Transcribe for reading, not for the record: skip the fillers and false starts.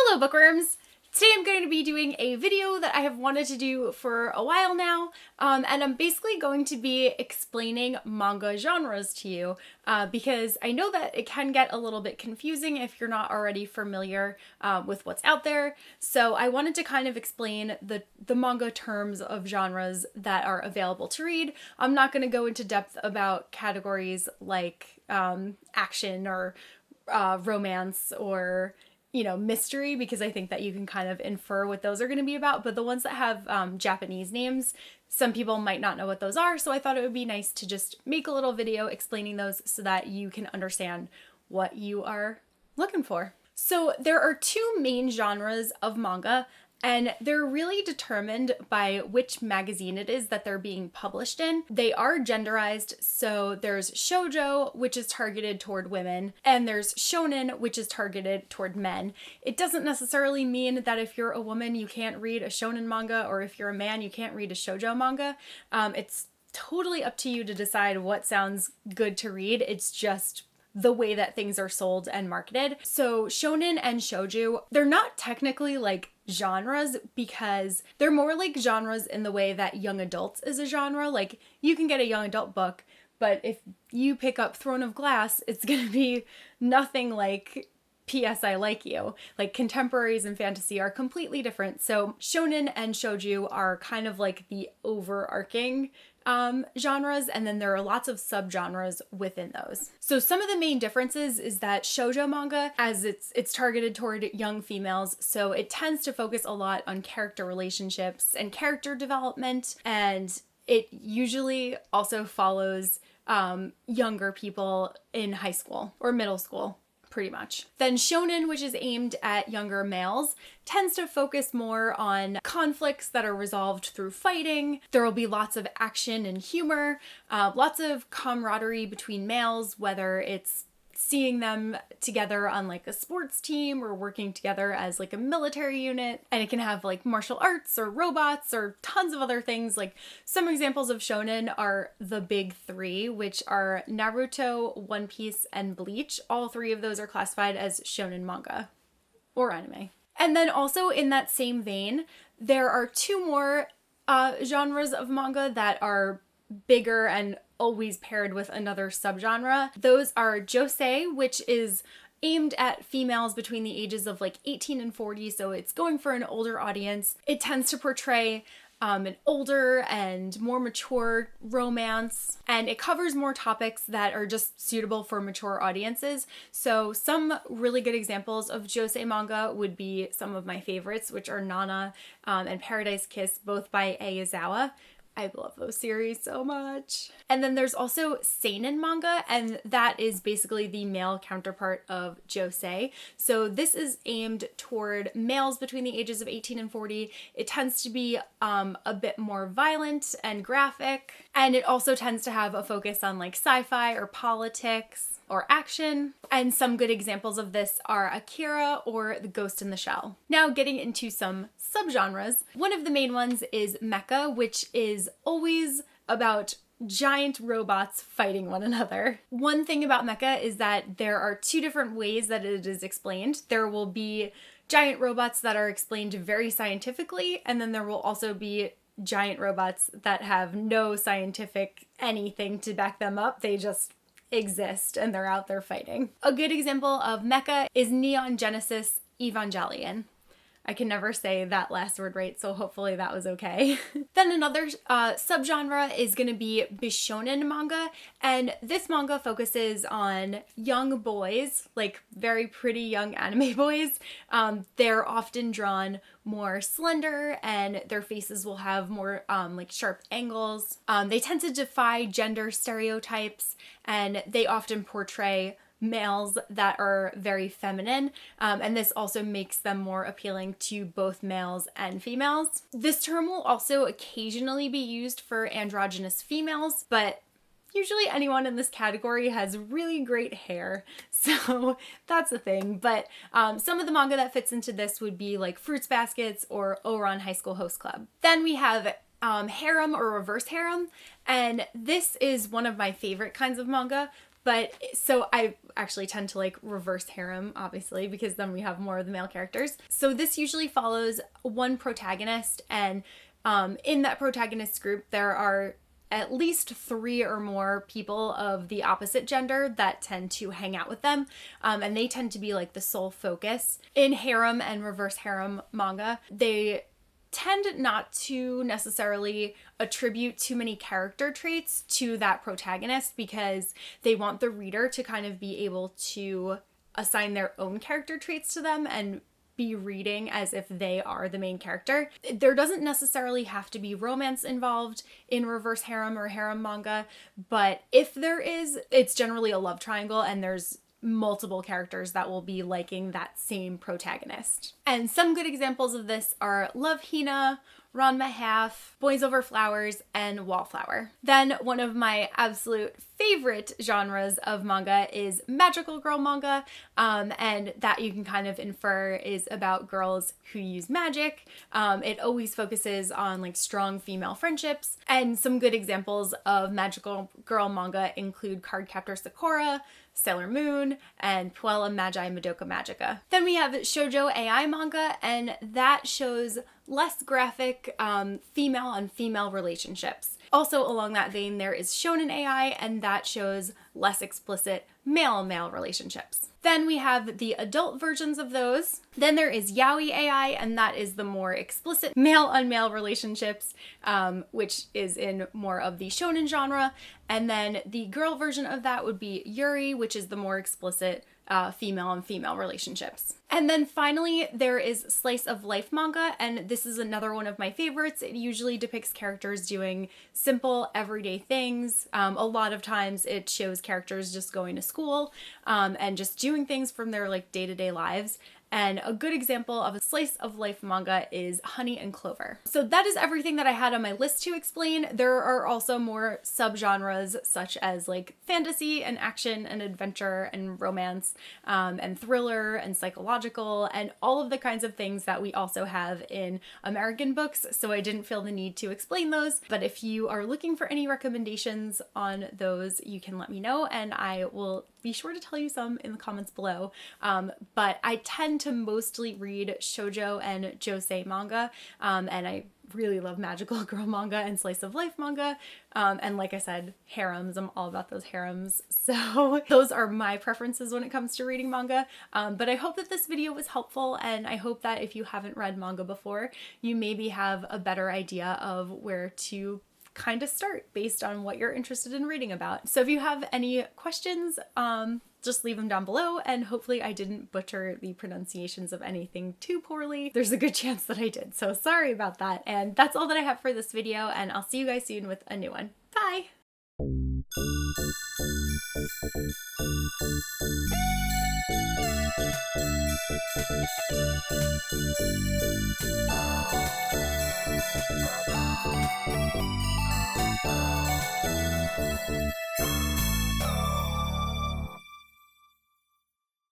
Hello bookworms! Today I'm going to be doing a video that I have wanted to do for a while now, and I'm basically going to be explaining manga genres to you because I know that it can get a little bit confusing if you're not already familiar with what's out there. So I wanted to kind of explain the manga terms of genres that are available to read. I'm not going to go into depth about categories like action or romance or mystery, because I think that you can kind of infer what those are going to be about. But the ones that have Japanese names, some people might not know what those are. So I thought it would be nice to just make a little video explaining those so that you can understand what you are looking for. So there are two main genres of manga, and they're really determined by which magazine it is that they're being published in. They are genderized, so there's shoujo, which is targeted toward women, and there's shonen, which is targeted toward men. It doesn't necessarily mean that if you're a woman, you can't read a shonen manga, or if you're a man, you can't read a shoujo manga. It's totally up to you to decide what sounds good to read. It's just the way that things are sold and marketed. So shonen and shoujo, they're not technically like genres because they're more like genres in the way that young adults is a genre. Like you can get a young adult book, but if you pick up Throne of Glass, it's gonna be nothing like P.S. I Like You. Like contemporaries and fantasy are completely different. So shonen and shoujo are kind of like the overarching genres, and then there are lots of subgenres within those. So some of the main differences is that shoujo manga, as it's targeted toward young females, so it tends to focus a lot on character relationships and character development, and it usually also follows younger people in high school or middle school. Pretty much. Then shonen, which is aimed at younger males, tends to focus more on conflicts that are resolved through fighting. There will be lots of action and humor, lots of camaraderie between males, whether it's seeing them together on like a sports team or working together as like a military unit. And it can have like martial arts or robots or tons of other things. Like some examples of shonen are the big three, which are Naruto, One Piece, and Bleach. All three of those are classified as shonen manga or anime. And then also in that same vein, there are two more genres of manga that are bigger and always paired with another subgenre. Those are Josei, which is aimed at females between the ages of like 18 and 40, so it's going for an older audience. It tends to portray an older and more mature romance, and it covers more topics that are just suitable for mature audiences. So some really good examples of Josei manga would be some of my favorites, which are Nana and Paradise Kiss, both by Aizawa. I love those series so much. And then there's also Seinen manga, and that is basically the male counterpart of Josei. So this is aimed toward males between the ages of 18 and 40. It tends to be a bit more violent and graphic, and it also tends to have a focus on like sci-fi or politics or action. And some good examples of this are Akira or The Ghost in the Shell. Now getting into some subgenres, one of the main ones is Mecha, which is always about giant robots fighting one another. One thing about Mecha is that there are two different ways that it is explained. There will be giant robots that are explained very scientifically, and then there will also be giant robots that have no scientific anything to back them up. They just exist and they're out there fighting. A good example of mecha is Neon Genesis Evangelion. I can never say that last word right, so hopefully that was okay. Then another subgenre is going to be Bishonen manga, and this manga focuses on young boys, like very pretty young anime boys. They're often drawn more slender, and their faces will have more like sharp angles. They tend to defy gender stereotypes, and they often portray males that are very feminine, and this also makes them more appealing to both males and females. This term will also occasionally be used for androgynous females, but usually anyone in this category has really great hair, so that's a thing. But some of the manga that fits into this would be like Fruits Baskets or Ouran High School Host Club. Then we have harem or reverse harem, and this is one of my favorite kinds of manga, But so I actually tend to like reverse harem, obviously, because then we have more of the male characters. So this usually follows one protagonist, and in that protagonist group, there are at least 3 or more people of the opposite gender that tend to hang out with them, and they tend to be like the sole focus. In harem and reverse harem manga, they tend not to necessarily attribute too many character traits to that protagonist because they want the reader to kind of be able to assign their own character traits to them and be reading as if they are the main character. There doesn't necessarily have to be romance involved in reverse harem or harem manga, but if there is, it's generally a love triangle and there's multiple characters that will be liking that same protagonist. And some good examples of this are Love Hina, Ranma Half, Boys Over Flowers, and Wallflower. Then one of my absolute favorite genres of manga is magical girl manga, and that you can kind of infer is about girls who use magic. It always focuses on like strong female friendships, and some good examples of magical girl manga include Cardcaptor Sakura, Sailor Moon, and Puella Magi Madoka Magica. Then we have Jojo Ai Manga, and that shows less graphic female on female relationships. Also along that vein, there is Shonen AI, and that shows less explicit male-on-male relationships. Then we have the adult versions of those. Then there is Yaoi AI, and that is the more explicit male-on-male relationships, which is in more of the shonen genre. And then the girl version of that would be Yuri, which is the more explicit female on female relationships. And then finally, there is slice of life manga, and this is another one of my favorites. It usually depicts characters doing simple, everyday things. A lot of times it shows characters just going to school and just doing things from their like day-to-day lives. And a good example of a slice of life manga is Honey and Clover. So that is everything that I had on my list to explain. There are also more subgenres such as like fantasy and action and adventure and romance and thriller and psychological and all of the kinds of things that we also have in American books. So I didn't feel the need to explain those. But if you are looking for any recommendations on those, you can let me know and I will be sure to tell you some in the comments below. But I tend to mostly read shoujo and josei manga, and I really love magical girl manga and slice of life manga. And like I said, harems, I'm all about those harems. So those are my preferences when it comes to reading manga. But I hope that this video was helpful, and I hope that if you haven't read manga before, you maybe have a better idea of where to kind of start based on what you're interested in reading about. So if you have any questions, just leave them down below, and hopefully I didn't butcher the pronunciations of anything too poorly. There's a good chance that I did, so sorry about that. And that's all that I have for this video, and I'll see you guys soon with a new one. Bye!